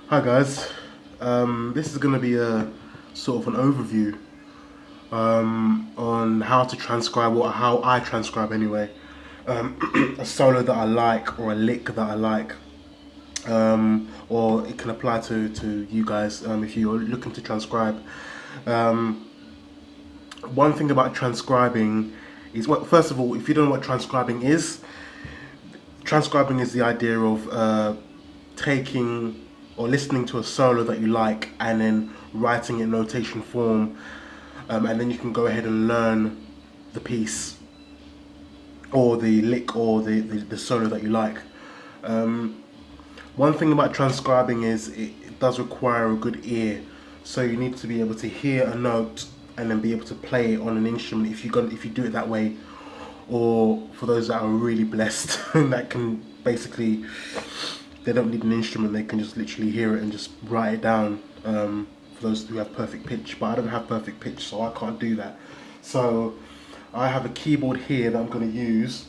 Hi guys, this is going to be a sort of an overview on how to transcribe, or how I transcribe anyway, a solo that I like or a lick that I like, or it can apply to you guys if you're looking to transcribe. One thing about transcribing is, well, first of all, if you don't know what transcribing is the idea of taking or listening to a solo that you like and then writing it in notation form, and then you can go ahead and learn the piece or the lick or the solo that you like. One thing about transcribing is it does require a good ear, so you need to be able to hear a note and then be able to play it on an instrument if you do it that way. Or for those that are really blessed that can basically, they don't need an instrument, they can just literally hear it and just write it down, for those who have perfect pitch. But I don't have perfect pitch, so I can't do that. So I have a keyboard here that I'm going to use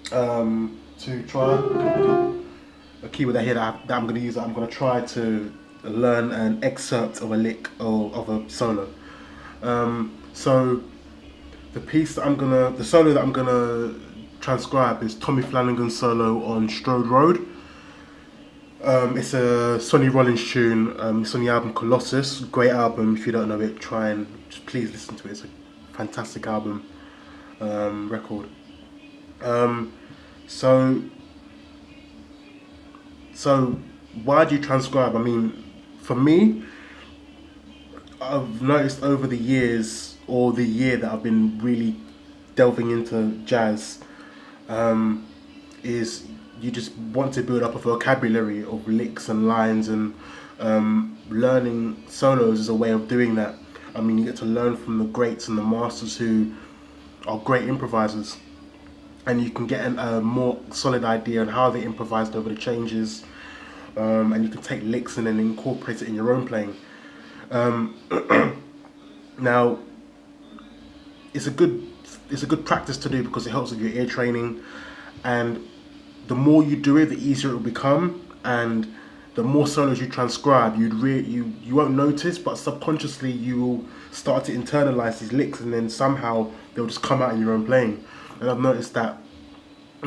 to try, a keyboard here that I'm going to use, that I'm going to try to learn an excerpt of a lick or of a solo. So the solo that I'm gonna transcribe is Tommy Flanagan's solo on Strode Road. It's a Sonny Rollins tune. It's on the album Colossus. Great album. If you don't know it, please listen to it. It's a fantastic album, record. So why do you transcribe? I mean, for me, I've noticed over the years, or the year that I've been really delving into jazz, is you just want to build up a vocabulary of licks and lines, and learning solos is a way of doing that. I mean, you get to learn from the greats and the masters who are great improvisers, and you can get a more solid idea on how they improvised over the changes, and you can take licks and then incorporate it in your own playing. Now, it's a good practice to do because it helps with your ear training, and the more you do it, the easier it will become, and the more solos you transcribe, you won't notice, but subconsciously you will start to internalize these licks, and then somehow they'll just come out in your own playing. And I've noticed that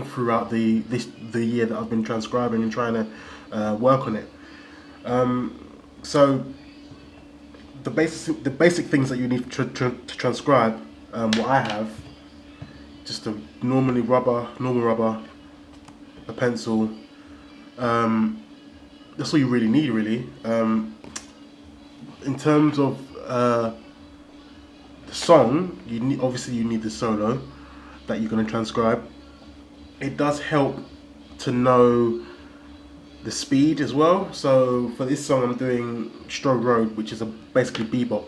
throughout the year that I've been transcribing and trying to work on it. So the basic things that you need to transcribe, what I have, just a normal rubber, a pencil. That's all you really need, really. In terms of the song, you need the solo that you're going to transcribe. It does help to know the speed as well. So for this song, I'm doing Strode Road, which is basically bebop.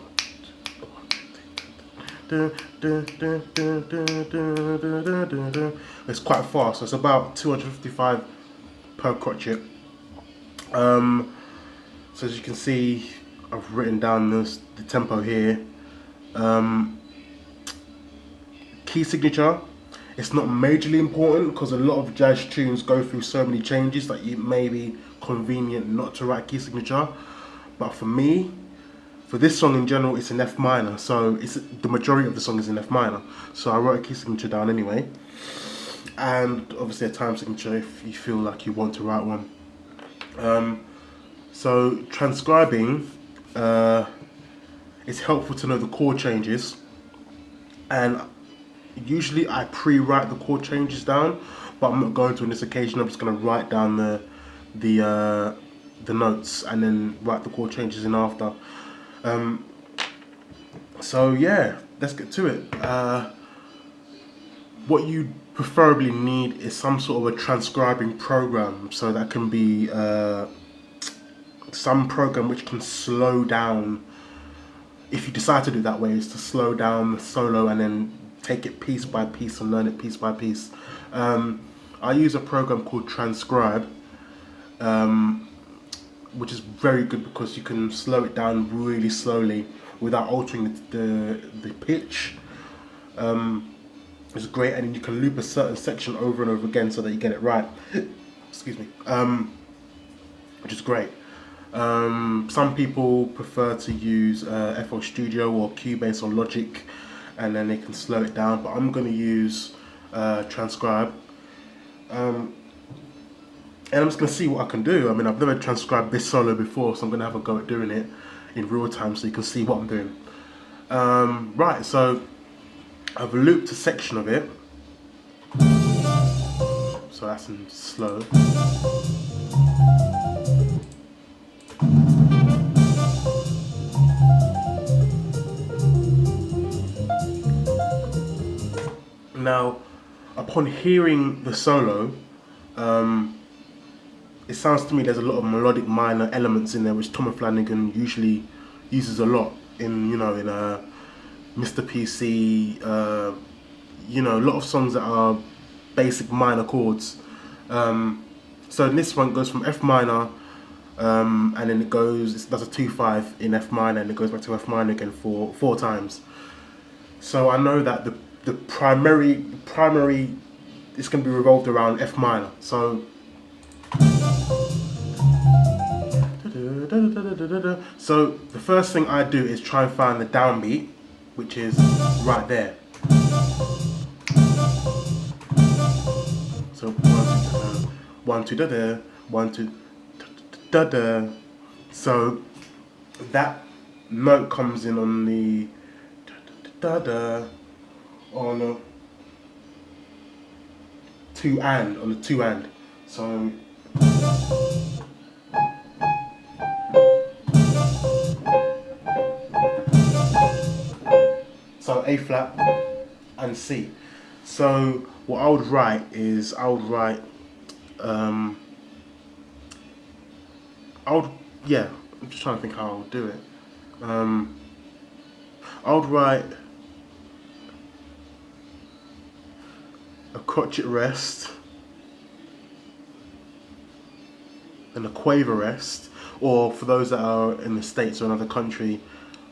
It's quite fast, so it's about 255 per crotchet. So as you can see, I've written down the tempo here. Key signature. It's not majorly important because a lot of jazz tunes go through so many changes that it may be convenient not to write key signature. But for me, for this song in general, it's in F minor, so the majority of the song is in F minor. So I wrote a key signature down anyway, and obviously a time signature if you feel like you want to write one. So transcribing, it's helpful to know the chord changes, and usually I pre-write the chord changes down, but I'm not going to on this occasion. I'm just going to write down the notes and then write the chord changes in after. So yeah, let's get to it. What you preferably need is some sort of a transcribing program, so that can be some program which can slow down, if you decide to do it that way, is to slow down the solo and then take it piece by piece and learn it piece by piece. I use a program called Transcribe, which is very good because you can slow it down really slowly without altering the pitch. It's great, and you can loop a certain section over and over again so that you get it right. Excuse me. Which is great. Some people prefer to use FL Studio or Cubase or Logic, and then they can slow it down, but I'm going to use Transcribe. And I'm just going to see what I can do. I mean, I've never transcribed this solo before, so I'm going to have a go at doing it in real time so you can see what I'm doing. Right, so I've looped a section of it. So that's in slow. Now, upon hearing the solo, it sounds to me there's a lot of melodic minor elements in there, which Tom Flanagan usually uses a lot in, you know, in Mr. PC, you know, a lot of songs that are basic minor chords. So this one goes from F minor, and then it does a 2/5 in F minor, and it goes back to F minor again four times. So I know that the primary is going to be revolved around F minor. So the first thing I do is try and find the downbeat, which is right there. So 1 2 da da, 1 2 da da. So that note comes in on the da da on the two and. So A flat and C. So what I would write is I'm just trying to think how I would do it. I would write a crotchet rest, and a quaver rest, or for those that are in the States or another country,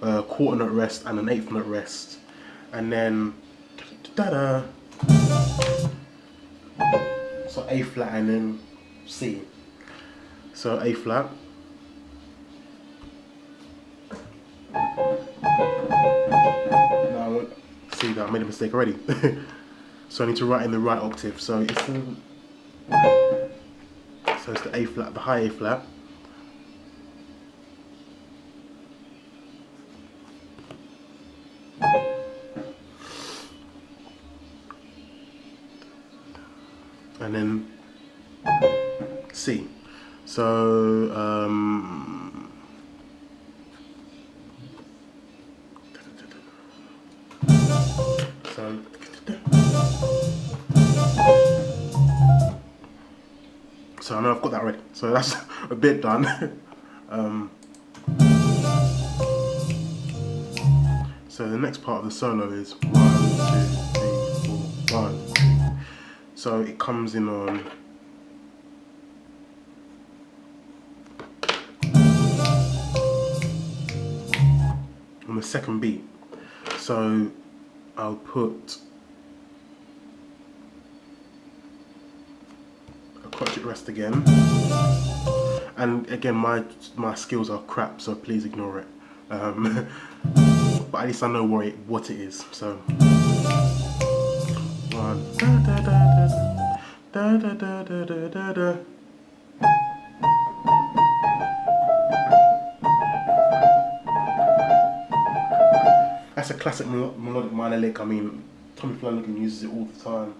a quarter note rest and an eighth note rest, and then da-da. So A flat and then C. So A flat. Now see that I made a mistake already. So I need to write in the right octave. So it's the A flat, the high A flat. And then C. So so I know I've got that ready. So that's a bit done. So the next part of the solo is 1 2 3 4 1 2. So it comes in on the second beat. So I'll put a crotchet rest again, and again my skills are crap, so please ignore it. But at least I know what it is. So 1 da da da da da da da da da. That's a classic melodic minor lick. I mean, Tommy Flanagan uses it all the time.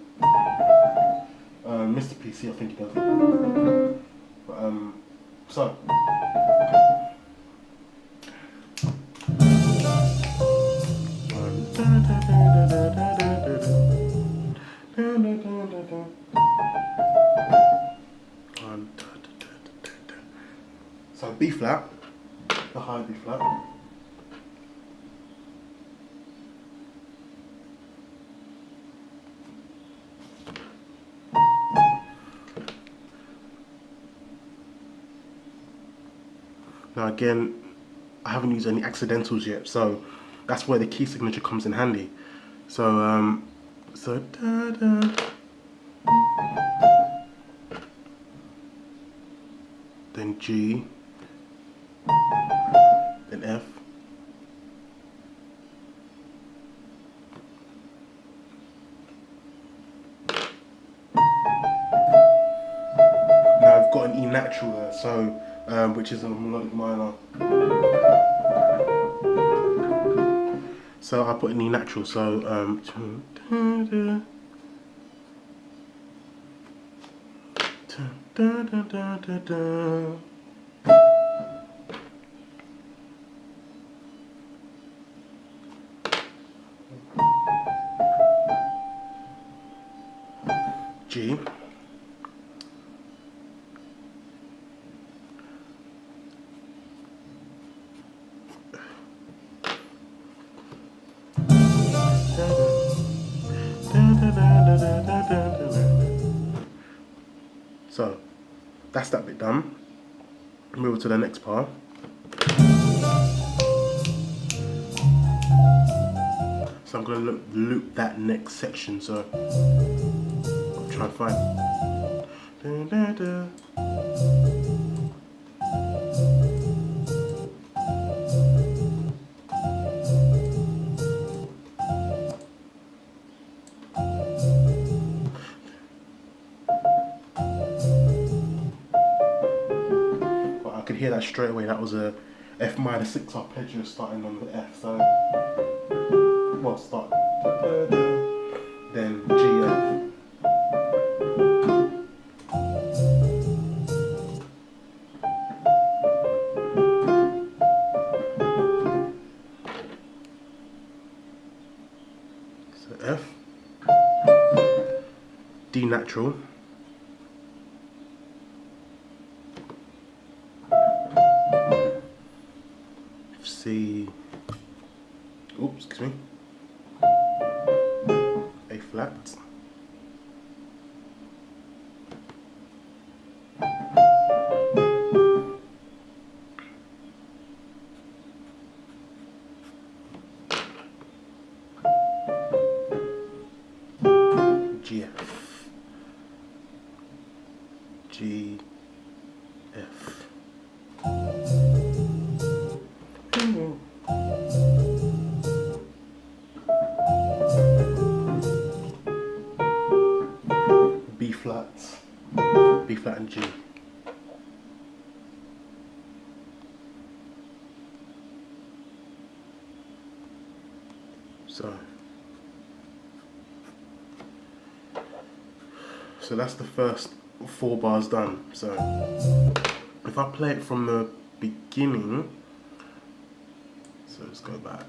Mr. PC, I think he does it. But, so. So B flat, the high B flat. Now again, I haven't used any accidentals yet, so that's where the key signature comes in handy. So so da da. Then G, then F, now I've got an E natural there, so which is a melodic minor. So I put an E natural, so G, so that's that bit done. Move to the next part. So I'm going to loop that next section, so I'm trying to find. Well, I could hear that straight away. That was a F minor 6 arpeggio starting on the F. So, well, start then G. F, D natural, C, oops, excuse me, A flat, G, F, G, F. B flat and G. So that's the first 4 bars done. So if I play it from the beginning, so let's go back.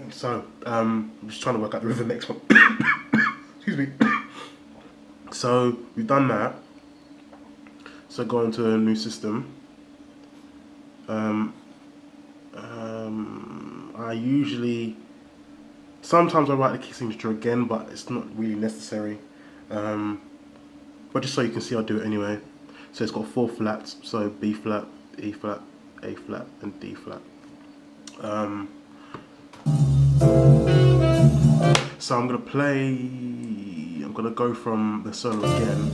So I'm just trying to work out the rhythm next one. Excuse me. So we've done that. So go into a new system. I usually, sometimes I write the key signature again, but it's not really necessary. But just so you can see, I'll do it anyway. So it's got 4 flats. So B flat, E flat, A flat, and D flat. So I'm gonna go from the solo again.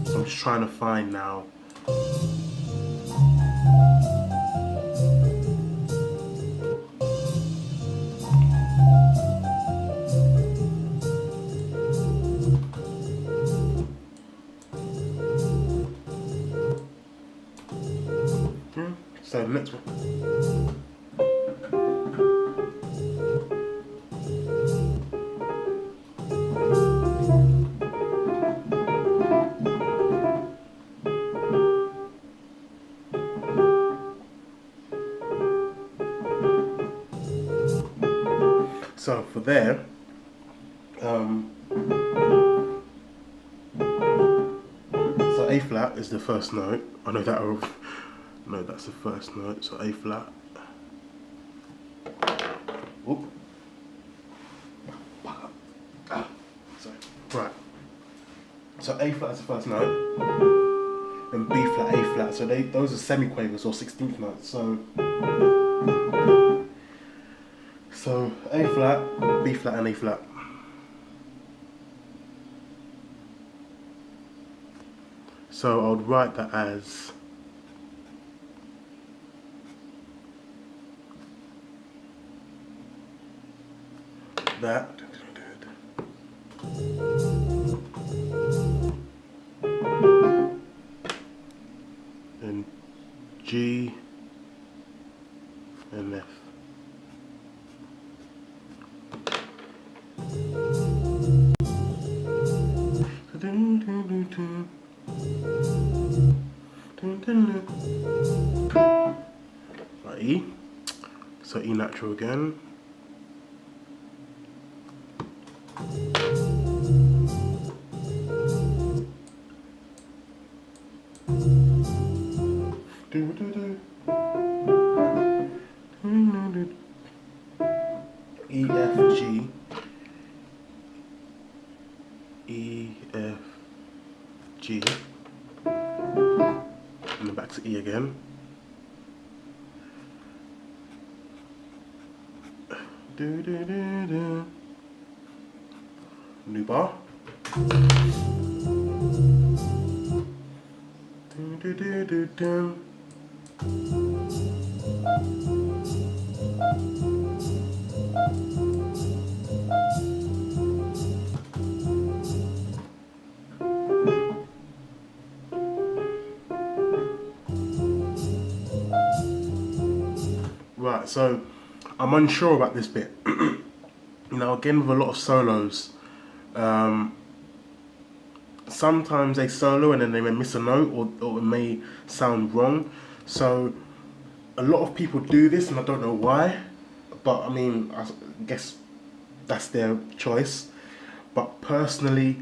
So I'm just trying to find now. So the next one. So for there, So A flat is the first note. I know that. No, that's the first note. So A flat. Whoop. Sorry. Right. So A flat is the first note. Then B flat, A flat. So those are semiquavers or 16th notes. So A flat, B flat, and A flat. So I would write that as that. And G and F. Right, E. So E natural again. E, F, G. E, F, G. And then back to E again. New bar. Right, so I'm unsure about this bit. You know, again with a lot of solos, sometimes they solo and then they may miss a note or it may sound wrong. So a lot of people do this and I don't know why, but I mean, I guess that's their choice. But personally,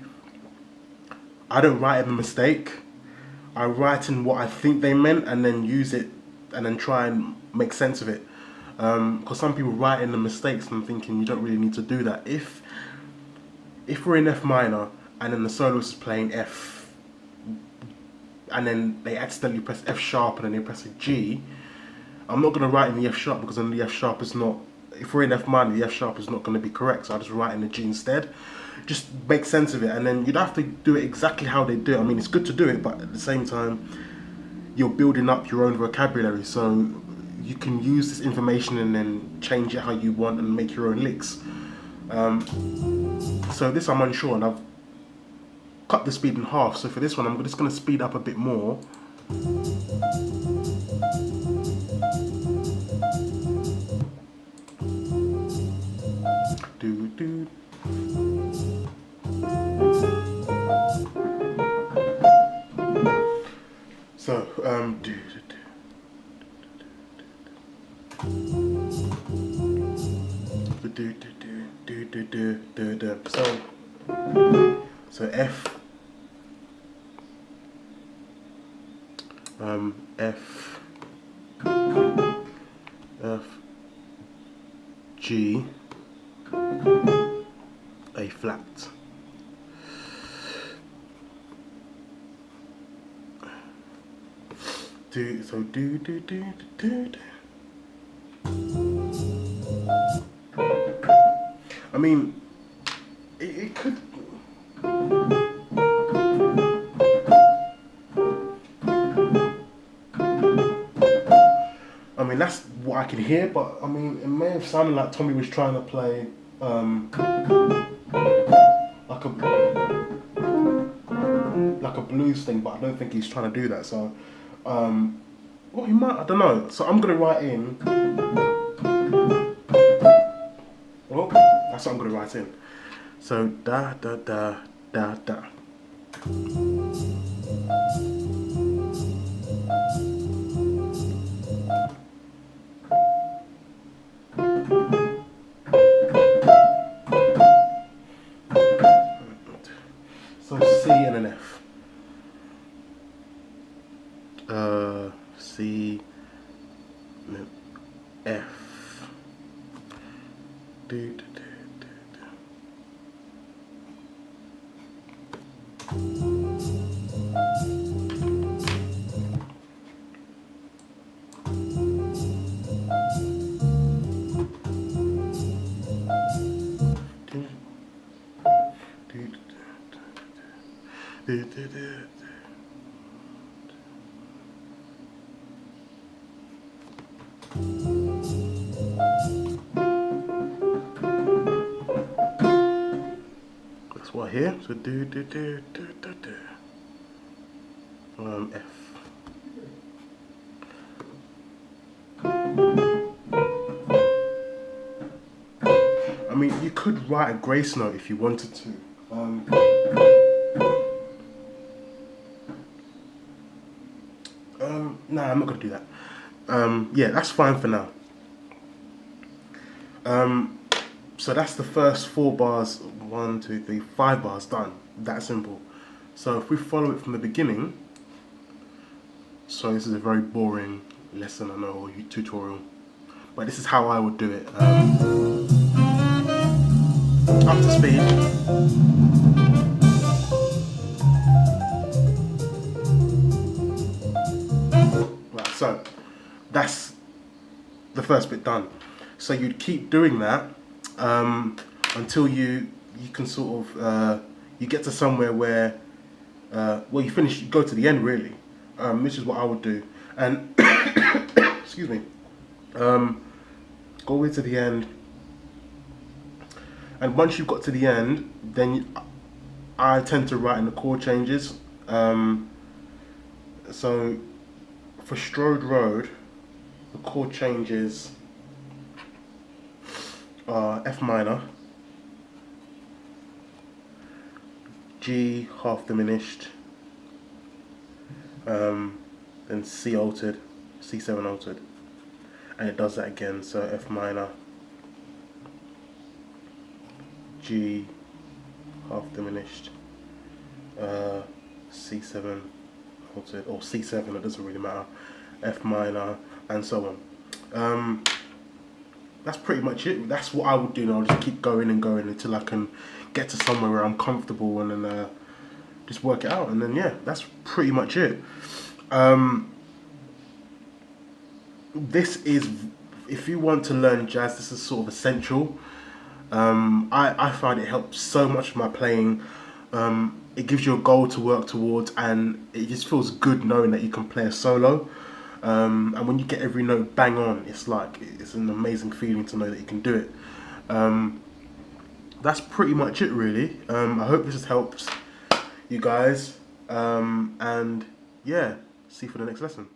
I don't write in a mistake. I write in what I think they meant and then use it and then try and make sense of it. Because some people write in the mistakes and I'm thinking you don't really need to do that. If we're in F minor and then the soloist is playing F and then they accidentally press F sharp and then they press a G, I'm not going to write in the F sharp because then the F sharp is not, if we're in F minor, the F sharp is not going to be correct, so I just write in the G instead. Just make sense of it, and then you'd have to do it exactly how they do it. I mean, it's good to do it, but at the same time, you're building up your own vocabulary, so you can use this information and then change it how you want and make your own licks. So this I'm unsure, and I've cut the speed in half, so for this one I'm just going to speed up a bit more. So, so F, F, G, A flat. So do. I mean, it could. I mean, that's what I can hear, but I mean, it may have sounded like Tommy was trying to play like a blues thing, but I don't think he's trying to do that. So, well, he might. I don't know. So I'm gonna write in. Oh, that's what I'm gonna write in. So da da da da da. That's what here. So F. I mean, you could write a grace note if you wanted to. Nah, I'm not gonna do that. Yeah, that's fine for now. So that's the first 4 bars. 1, 2, 3, 5 bars done. That simple. So if we follow it from the beginning. So this is a very boring lesson, I know, or tutorial, but this is how I would do it. Up to speed. Right, so that's the first bit done. So you'd keep doing that until you can sort of you get to somewhere where well, you finish, you go to the end really, which is what I would do. And excuse me, go all the way to the end. And once you've got to the end, then I tend to write in the chord changes. So for Strode Road, the chord changes are F minor, G half diminished, then C altered, C7 altered, and it does that again. So F minor, G half diminished, C7 altered, or C7, it doesn't really matter, F minor, and so on. That's pretty much it. That's what I would do now. I'll just keep going and going until I can get to somewhere where I'm comfortable, and then just work it out. And then yeah, that's pretty much it. This is, if you want to learn jazz, this is sort of essential. I find it helps so much with my playing. It gives you a goal to work towards, and it just feels good knowing that you can play a solo. And when you get every note bang on, it's like, it's an amazing feeling to know that you can do it. That's pretty much it really. I hope this has helped you guys, and yeah, see you for the next lesson.